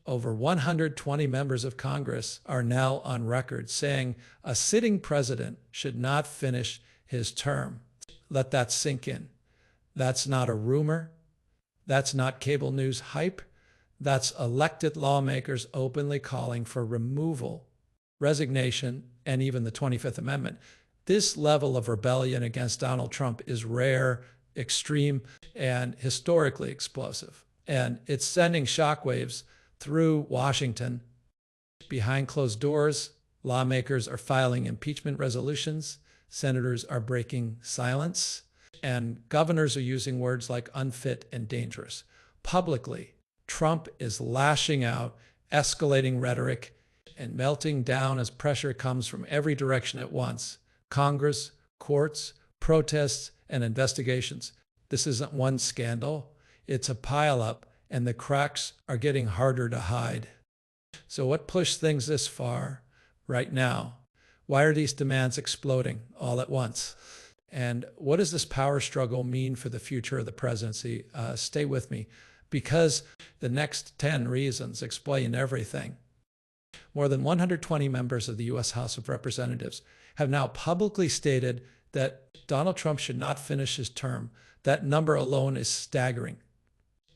Over 120 members of Congress are now on record saying a sitting president should not finish his term. Let that sink in. That's not a rumor. That's not cable news hype. That's elected lawmakers openly calling for removal, resignation, and even the 25th Amendment. This level of rebellion against Donald Trump is rare, extreme, and historically explosive. And it's sending shockwaves through Washington. Behind closed doors, lawmakers are filing impeachment resolutions, senators are breaking silence, and governors are using words like unfit and dangerous. Publicly, Trump is lashing out, escalating rhetoric, and melting down as pressure comes from every direction at once. Congress, courts, protests, and investigations. This isn't one scandal. It's a pileup, and the cracks are getting harder to hide. So what pushed things this far right now? Why are these demands exploding all at once? And what does this power struggle mean for the future of the presidency? Stay with me, because the next 10 reasons explain everything. More than 120 members of the U.S. House of Representatives have now publicly stated that Donald Trump should not finish his term. That number alone is staggering.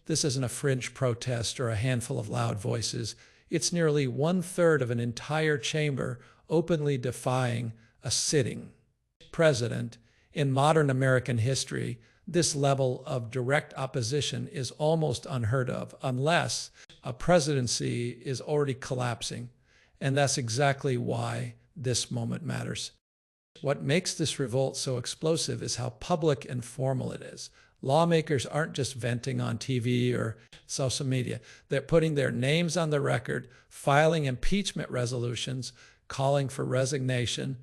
This isn't a fringe protest or a handful of loud voices. It's nearly 1/3 of an entire chamber openly defying a sitting president. In modern American history, this level of direct opposition is almost unheard of unless a presidency is already collapsing. And that's exactly why this moment matters. What makes this revolt so explosive is how public and formal it is. Lawmakers aren't just venting on TV or social media. They're putting their names on the record, filing impeachment resolutions, calling for resignation,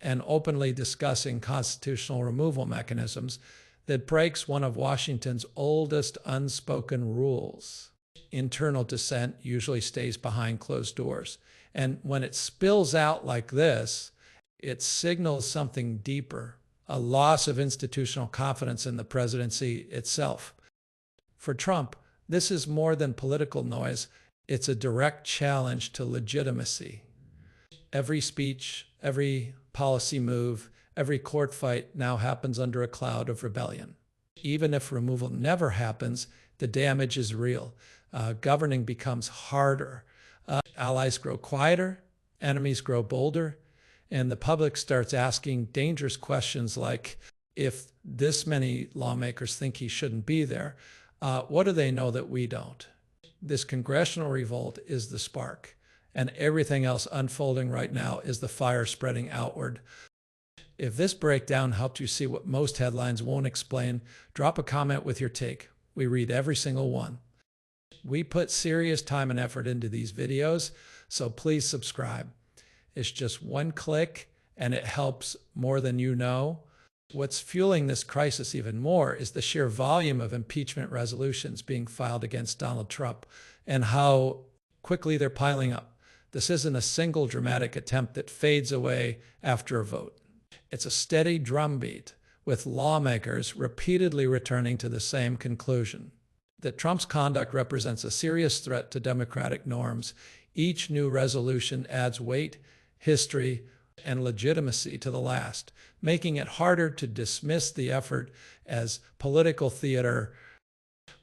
and openly discussing constitutional removal mechanisms that breaks one of Washington's oldest unspoken rules. Internal dissent usually stays behind closed doors. And when it spills out like this, it signals something deeper, a loss of institutional confidence in the presidency itself. For Trump, this is more than political noise. It's a direct challenge to legitimacy. Every speech, every policy move, every court fight now happens under a cloud of rebellion. Even if removal never happens, the damage is real. Governing becomes harder. Allies grow quieter, enemies grow bolder, and the public starts asking dangerous questions like, if this many lawmakers think he shouldn't be there, what do they know that we don't? This congressional revolt is the spark, and everything else unfolding right now is the fire spreading outward. If this breakdown helped you see what most headlines won't explain, drop a comment with your take. We read every single one. We put serious time and effort into these videos, so please subscribe. It's just one click, and it helps more than you know. What's fueling this crisis even more is the sheer volume of impeachment resolutions being filed against Donald Trump and how quickly they're piling up. This isn't a single dramatic attempt that fades away after a vote. It's a steady drumbeat, with lawmakers repeatedly returning to the same conclusion: that Trump's conduct represents a serious threat to democratic norms. Each new resolution adds weight, history, and legitimacy to the last, making it harder to dismiss the effort as political theater.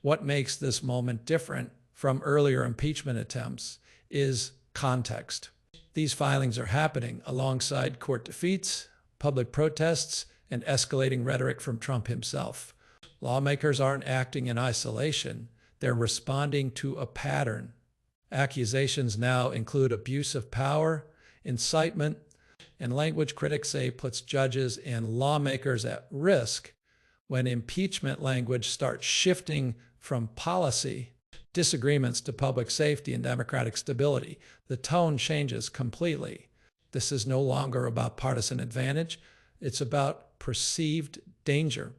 What makes this moment different from earlier impeachment attempts is context. These filings are happening alongside court defeats, public protests, and escalating rhetoric from Trump himself. Lawmakers aren't acting in isolation. They're responding to a pattern. Accusations now include abuse of power, incitement, and language critics say puts judges and lawmakers at risk. When impeachment language starts shifting from policy disagreements to public safety and democratic stability, the tone changes completely. This is no longer about partisan advantage. It's about perceived danger.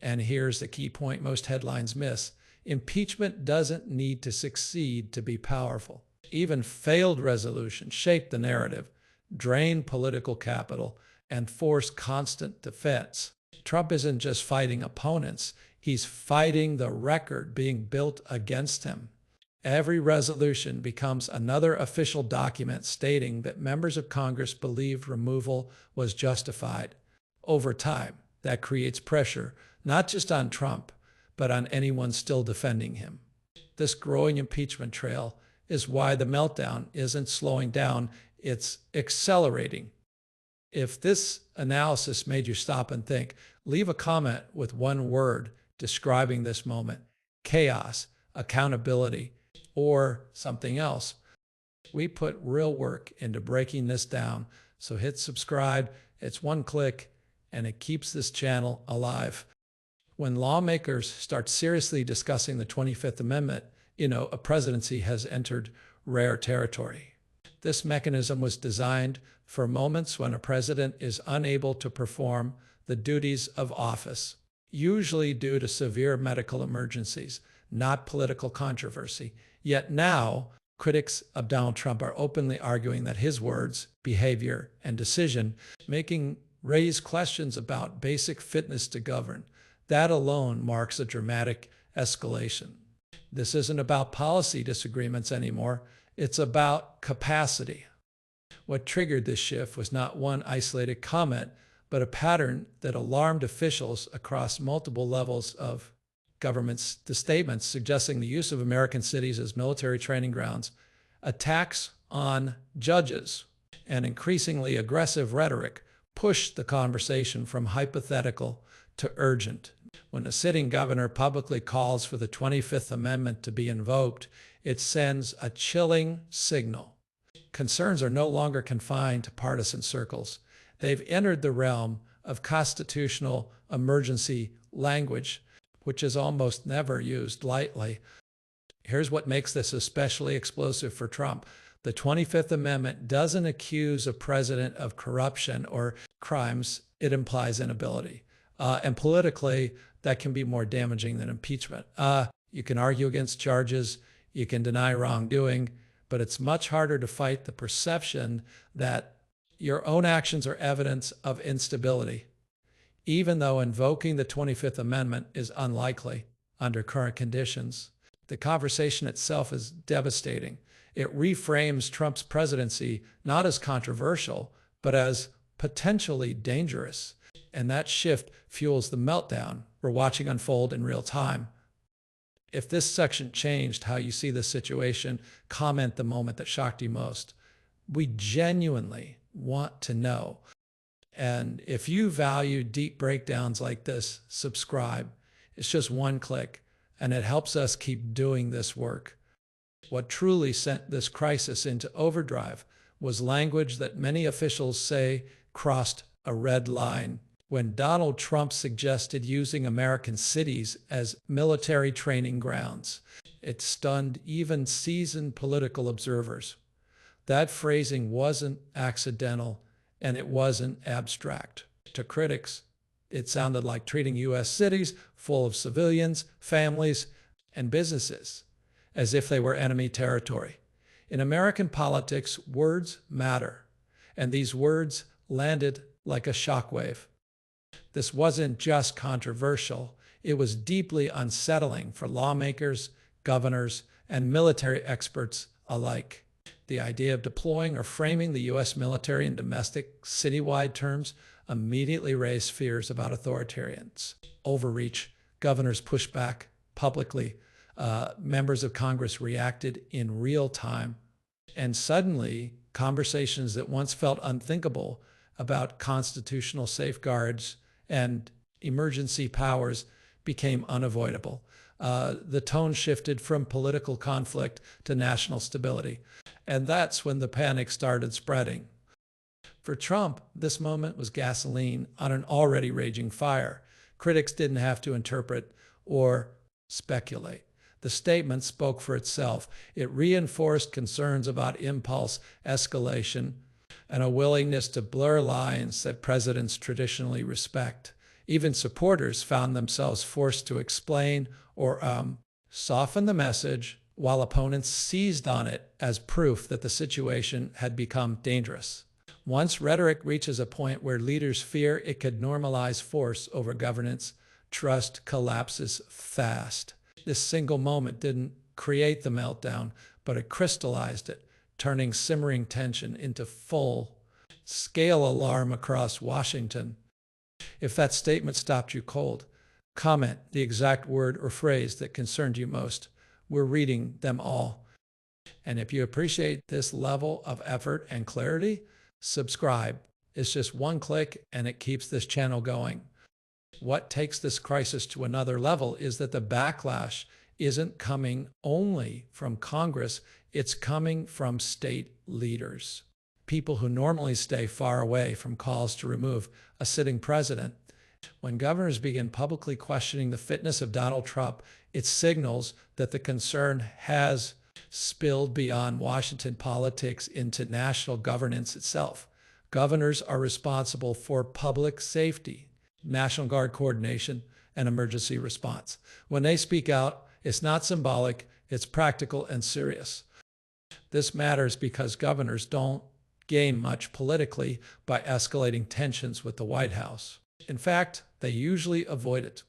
And here's the key point most headlines miss. Impeachment doesn't need to succeed to be powerful. Even failed resolutions shape the narrative, drain political capital, and force constant defense. Trump isn't just fighting opponents. He's fighting the record being built against him. Every resolution becomes another official document stating that members of Congress believed removal was justified. Over time, that creates pressure, not just on Trump, but on anyone still defending him. This growing impeachment trail is why the meltdown isn't slowing down, it's accelerating. If this analysis made you stop and think, leave a comment with one word describing this moment: chaos, accountability, or something else. We put real work into breaking this down, so hit subscribe. It's one click, and it keeps this channel alive. When lawmakers start seriously discussing the 25th Amendment, a presidency has entered rare territory. This mechanism was designed for moments when a president is unable to perform the duties of office, usually due to severe medical emergencies, not political controversy. Yet now, critics of Donald Trump are openly arguing that his words, behavior, and decision-making raise questions about basic fitness to govern. That alone marks a dramatic escalation. This isn't about policy disagreements anymore. It's about capacity. What triggered this shift was not one isolated comment, but a pattern that alarmed officials across multiple levels of government. The statements suggesting the use of American cities as military training grounds, attacks on judges, and increasingly aggressive rhetoric pushed the conversation from hypothetical to urgent. When a sitting governor publicly calls for the 25th Amendment to be invoked, it sends a chilling signal. Concerns are no longer confined to partisan circles. They've entered the realm of constitutional emergency language, which is almost never used lightly. Here's what makes this especially explosive for Trump. The 25th Amendment doesn't accuse a president of corruption or crimes. It implies inability. And politically, that can be more damaging than impeachment. You can argue against charges, you can deny wrongdoing, but it's much harder to fight the perception that your own actions are evidence of instability. Even though invoking the 25th Amendment is unlikely under current conditions, the conversation itself is devastating. It reframes Trump's presidency not as controversial, but as potentially dangerous. And that shift fuels the meltdown we're watching unfold in real time. If this section changed how you see the situation, comment the moment that shocked you most. We genuinely want to know. And if you value deep breakdowns like this, subscribe. It's just one click, and it helps us keep doing this work. What truly sent this crisis into overdrive was language that many officials say crossed a red line. When Donald Trump suggested using American cities as military training grounds, it stunned even seasoned political observers. That phrasing wasn't accidental, and it wasn't abstract. To critics, it sounded like treating U.S. cities full of civilians, families, and businesses as if they were enemy territory. In American politics, words matter, and these words landed like a shockwave. This wasn't just controversial, it was deeply unsettling for lawmakers, governors, and military experts alike. The idea of deploying or framing the U.S. military in domestic, citywide terms immediately raised fears about authoritarians' overreach. Governors pushed back publicly. Members of Congress reacted in real time. And suddenly, conversations that once felt unthinkable about constitutional safeguards and emergency powers became unavoidable. The tone shifted from political conflict to national stability. And that's when the panic started spreading. For Trump, this moment was gasoline on an already raging fire. Critics didn't have to interpret or speculate. The statement spoke for itself. It reinforced concerns about impulse escalation and a willingness to blur lines that presidents traditionally respect. Even supporters found themselves forced to explain or soften the message, while opponents seized on it as proof that the situation had become dangerous. Once rhetoric reaches a point where leaders fear it could normalize force over governance, trust collapses fast. This single moment didn't create the meltdown, but it crystallized it, turning simmering tension into full-scale alarm across Washington. If that statement stopped you cold, comment the exact word or phrase that concerned you most. We're reading them all. And if you appreciate this level of effort and clarity, subscribe. It's just one click and it keeps this channel going. What takes this crisis to another level is that the backlash isn't coming only from Congress, it's coming from state leaders. People who normally stay far away from calls to remove a sitting president. When governors begin publicly questioning the fitness of Donald Trump, it signals that the concern has spilled beyond Washington politics into national governance itself. Governors are responsible for public safety, National Guard coordination, and emergency response. When they speak out, it's not symbolic, it's practical and serious. This matters because governors don't gain much politically by escalating tensions with the White House. In fact, they usually avoid it.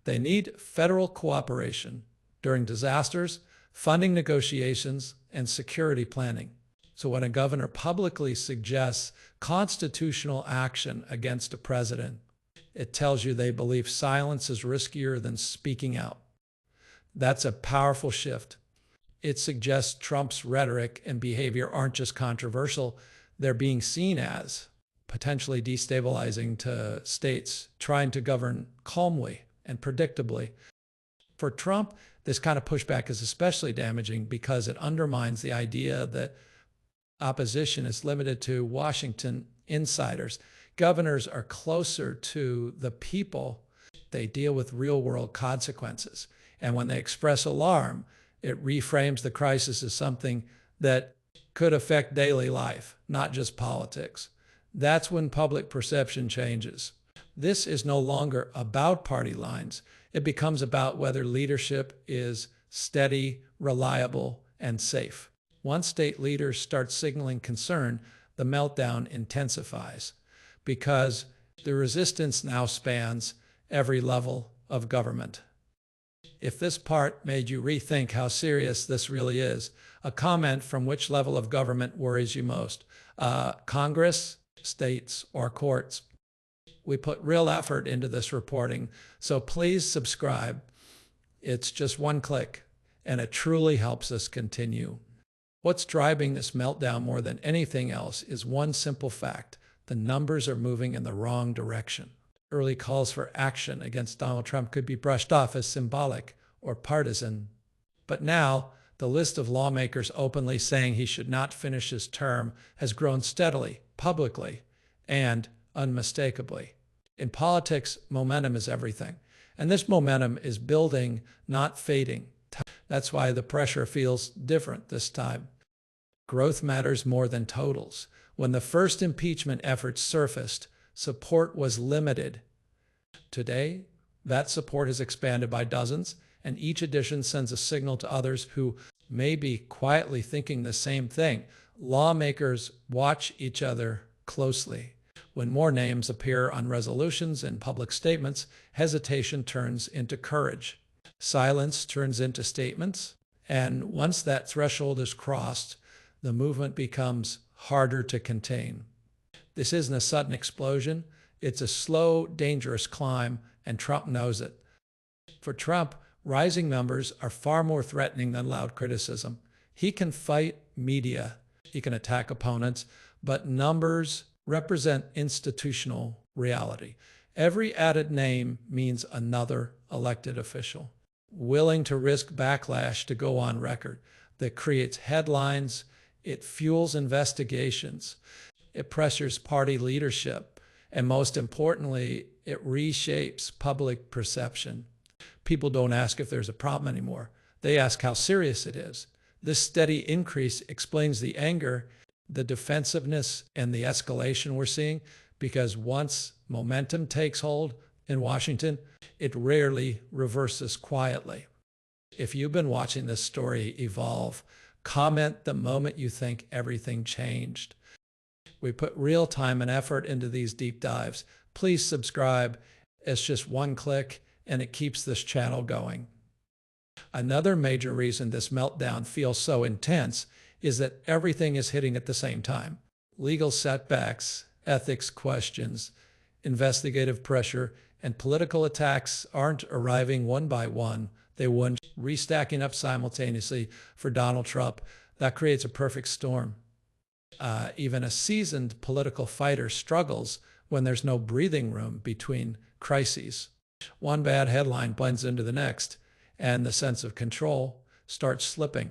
They need federal cooperation during disasters, funding negotiations, and security planning. So when a governor publicly suggests constitutional action against a president, it tells you they believe silence is riskier than speaking out. That's a powerful shift. It suggests Trump's rhetoric and behavior aren't just controversial, they're being seen as potentially destabilizing to states trying to govern calmly and predictably. For Trump, this kind of pushback is especially damaging because it undermines the idea that opposition is limited to Washington insiders. Governors are closer to the people. They deal with real-world consequences. And when they express alarm, it reframes the crisis as something that could affect daily life, not just politics. That's when public perception changes. This is no longer about party lines. It becomes about whether leadership is steady, reliable, and safe. Once state leaders start signaling concern, the meltdown intensifies because the resistance now spans every level of government. If this part made you rethink how serious this really is, a comment from which level of government worries you most, Congress, states, or courts. We put real effort into this reporting, so please subscribe. It's just one click, and it truly helps us continue. What's driving this meltdown more than anything else is one simple fact. The numbers are moving in the wrong direction. Early calls for action against Donald Trump could be brushed off as symbolic or partisan. But now, the list of lawmakers openly saying he should not finish his term has grown steadily, publicly, and unmistakably. In politics, momentum is everything. And this momentum is building, not fading. That's why the pressure feels different this time. Growth matters more than totals. When the first impeachment efforts surfaced, support was limited. Today, that support has expanded by dozens, and each addition sends a signal to others who may be quietly thinking the same thing. Lawmakers watch each other closely. When more names appear on resolutions and public statements, hesitation turns into courage. Silence turns into statements, and once that threshold is crossed, the movement becomes harder to contain. This isn't a sudden explosion. It's a slow, dangerous climb, and Trump knows it. For Trump, rising numbers are far more threatening than loud criticism. He can fight media, he can attack opponents, but numbers represent institutional reality. Every added name means another elected official, willing to risk backlash to go on record. That creates headlines, it fuels investigations, it pressures party leadership, and most importantly, it reshapes public perception. People don't ask if there's a problem anymore. They ask how serious it is. This steady increase explains the anger, the defensiveness, and the escalation we're seeing, because once momentum takes hold in Washington, it rarely reverses quietly. If you've been watching this story evolve, comment the moment you think everything changed. We put real time and effort into these deep dives. Please subscribe. It's just one click, and it keeps this channel going. Another major reason this meltdown feels so intense is that everything is hitting at the same time. Legal setbacks, ethics questions, investigative pressure, and political attacks aren't arriving one by one. They weren't restacking up simultaneously for Donald Trump. That creates a perfect storm. Even a seasoned political fighter struggles when there's no breathing room between crises. One bad headline blends into the next, and the sense of control starts slipping.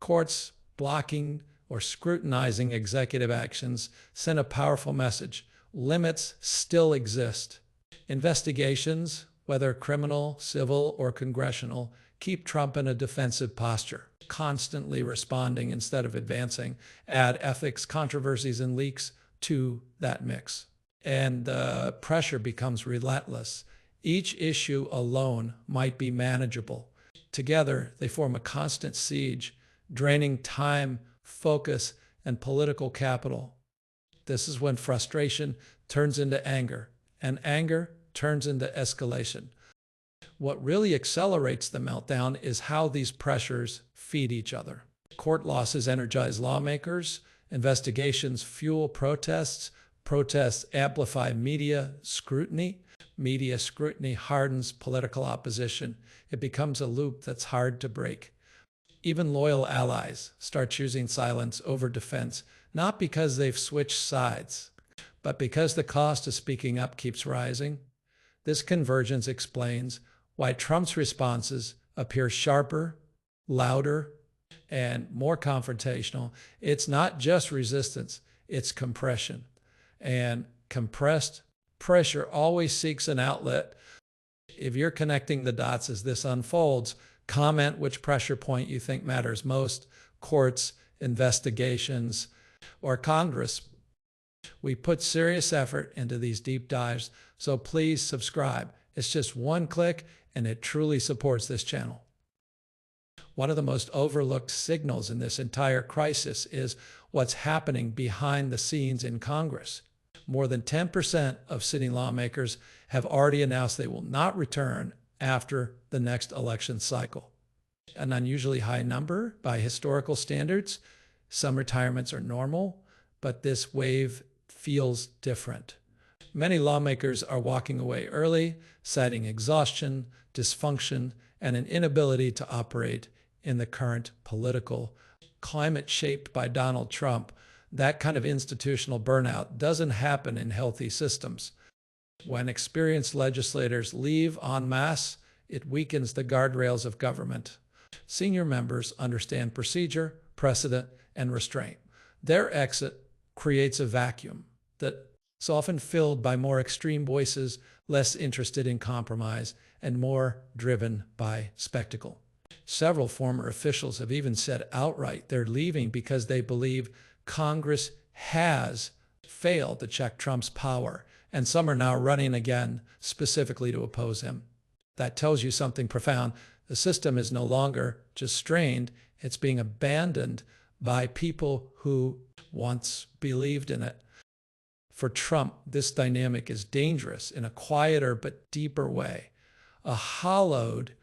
Courts blocking or scrutinizing executive actions send a powerful message. Limits still exist. Investigations, whether criminal, civil, or congressional, keep Trump in a defensive posture, constantly responding instead of advancing. Add ethics, controversies, and leaks to that mix, and the pressure becomes relentless. Each issue alone might be manageable. Together, they form a constant siege, draining time, focus, and political capital. This is when frustration turns into anger, and anger turns into escalation. What really accelerates the meltdown is how these pressures feed each other. Court losses energize lawmakers, investigations fuel protests, protests amplify media scrutiny hardens political opposition. It becomes a loop that's hard to break. Even loyal allies start choosing silence over defense, not because they've switched sides, but because the cost of speaking up keeps rising. This convergence explains why Trump's responses appear sharper, louder, and more confrontational. It's not just resistance, it's compression. And compressed pressure always seeks an outlet. If you're connecting the dots as this unfolds, comment which pressure point you think matters most: courts, investigations, or Congress. We put serious effort into these deep dives, so please subscribe. It's just one click, and it truly supports this channel. One of the most overlooked signals in this entire crisis is what's happening behind the scenes in Congress. More than 10% of sitting lawmakers have already announced they will not return after the next election cycle. An unusually high number by historical standards. Some retirements are normal, but this wave feels different. Many lawmakers are walking away early, citing exhaustion, dysfunction, and an inability to operate in the current political climate shaped by Donald Trump. That kind of institutional burnout doesn't happen in healthy systems. When experienced legislators leave en masse, it weakens the guardrails of government. Senior members understand procedure, precedent, and restraint. Their exit creates a vacuum that's often filled by more extreme voices, less interested in compromise, and more driven by spectacle. Several former officials have even said outright they're leaving because they believe Congress has failed to check Trump's power, and some are now running again specifically to oppose him. That tells you something profound. The system is no longer just strained, it's being abandoned by people who once believed in it. For Trump, this dynamic is dangerous in a quieter but deeper way. A hollowed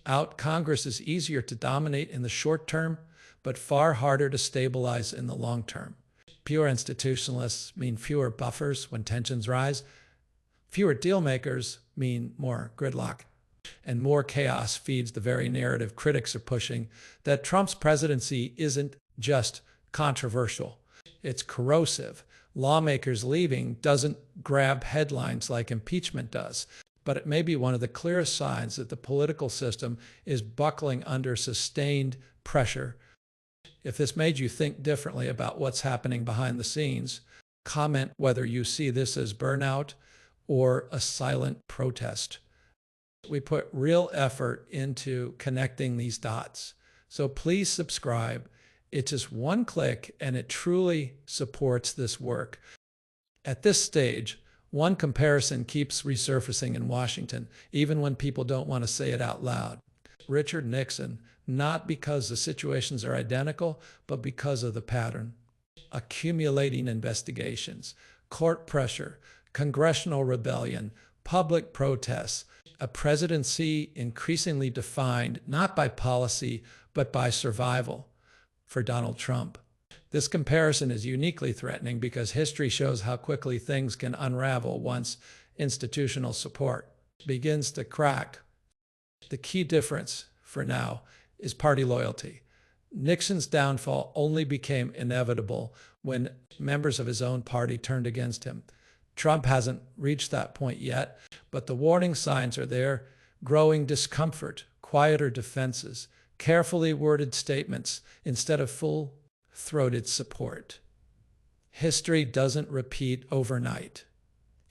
out Congress is easier to dominate in the short term, but far harder to stabilize in the long term. Pure institutionalists mean fewer buffers when tensions rise. Fewer deal makers mean more gridlock. And more chaos feeds the very narrative critics are pushing, that Trump's presidency isn't just controversial, it's corrosive. Lawmakers leaving doesn't grab headlines like impeachment does, but it may be one of the clearest signs that the political system is buckling under sustained pressure. If this made you think differently about what's happening behind the scenes, comment whether you see this as burnout or a silent protest. We put real effort into connecting these dots, so please subscribe. It's just one click, and it truly supports this work. At this stage, one comparison keeps resurfacing in Washington, even when people don't want to say it out loud. Richard Nixon, not because the situations are identical, but because of the pattern. Accumulating investigations, court pressure, congressional rebellion, public protests, a presidency increasingly defined not by policy, but by survival for Donald Trump. This comparison is uniquely threatening because history shows how quickly things can unravel once institutional support begins to crack. The key difference for now is party loyalty. Nixon's downfall only became inevitable when members of his own party turned against him. Trump hasn't reached that point yet, but the warning signs are there: growing discomfort, quieter defenses, carefully worded statements instead of full-throated support. History doesn't repeat overnight.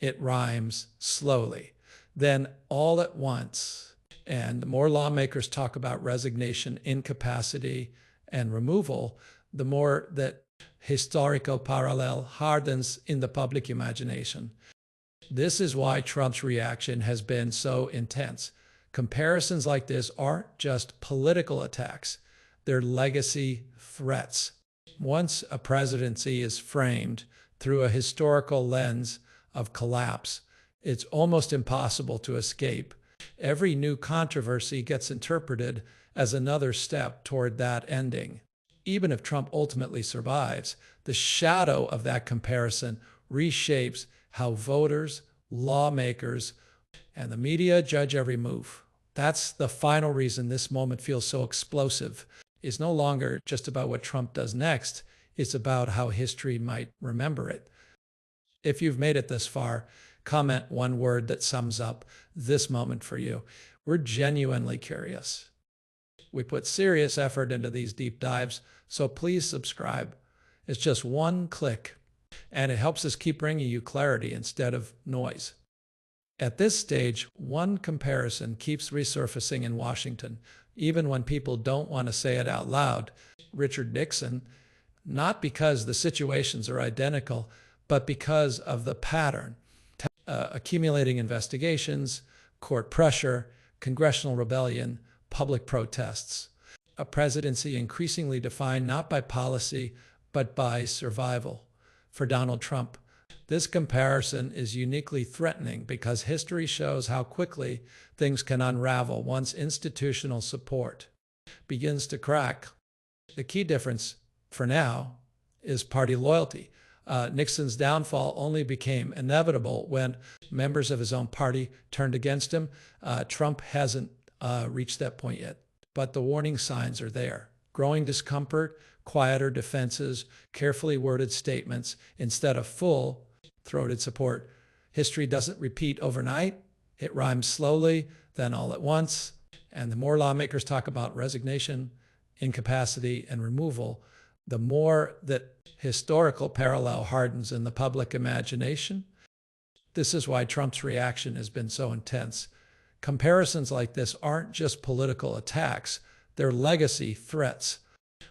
It rhymes slowly, then all at once. And the more lawmakers talk about resignation, incapacity, and removal, the more that historical parallel hardens in the public imagination. This is why Trump's reaction has been so intense. Comparisons like this aren't just political attacks, they're legacy threats. Once a presidency is framed through a historical lens of collapse, it's almost impossible to escape. Every new controversy gets interpreted as another step toward that ending. Even if Trump ultimately survives, the shadow of that comparison reshapes how voters, lawmakers, and the media judge every move. That's the final reason this moment feels so explosive. It's no longer just about what Trump does next, it's about how history might remember it. If you've made it this far, comment one word that sums up this moment for you. We're genuinely curious. We put serious effort into these deep dives, so please subscribe. It's just one click, and it helps us keep bringing you clarity instead of noise. At this stage, one comparison keeps resurfacing in Washington, even when people don't want to say it out loud. Richard Nixon, not because the situations are identical, but because of the pattern. Accumulating investigations, court pressure, congressional rebellion, public protests. A presidency increasingly defined not by policy, but by survival. For Donald Trump, this comparison is uniquely threatening because history shows how quickly things can unravel once institutional support begins to crack. The key difference, for now, is party loyalty. Nixon's downfall only became inevitable when members of his own party turned against him. Trump hasn't reached that point yet, but the warning signs are there. Growing discomfort, quieter defenses, carefully worded statements instead of full-throated support. History doesn't repeat overnight. It rhymes slowly, then all at once. And the more lawmakers talk about resignation, incapacity, and removal, the more that historical parallel hardens in the public imagination. This is why Trump's reaction has been so intense. Comparisons like this aren't just political attacks, they're legacy threats.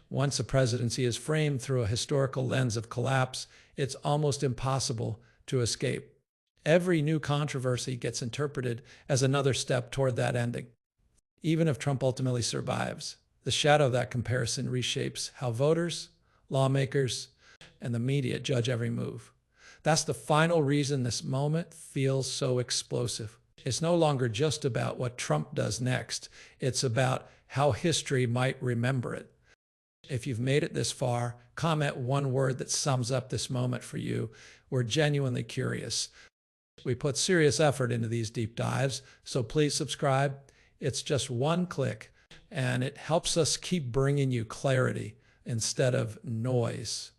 Once a presidency is framed through a historical lens of collapse, it's almost impossible to escape. Every new controversy gets interpreted as another step toward that ending. Even if Trump ultimately survives, the shadow of that comparison reshapes how voters, lawmakers, and the media judge every move. That's the final reason this moment feels so explosive. It's no longer just about what Trump does next. It's about how history might remember it. If you've made it this far, comment one word that sums up this moment for you. We're genuinely curious. We put serious effort into these deep dives, so please subscribe. It's just one click, and it helps us keep bringing you clarity instead of noise.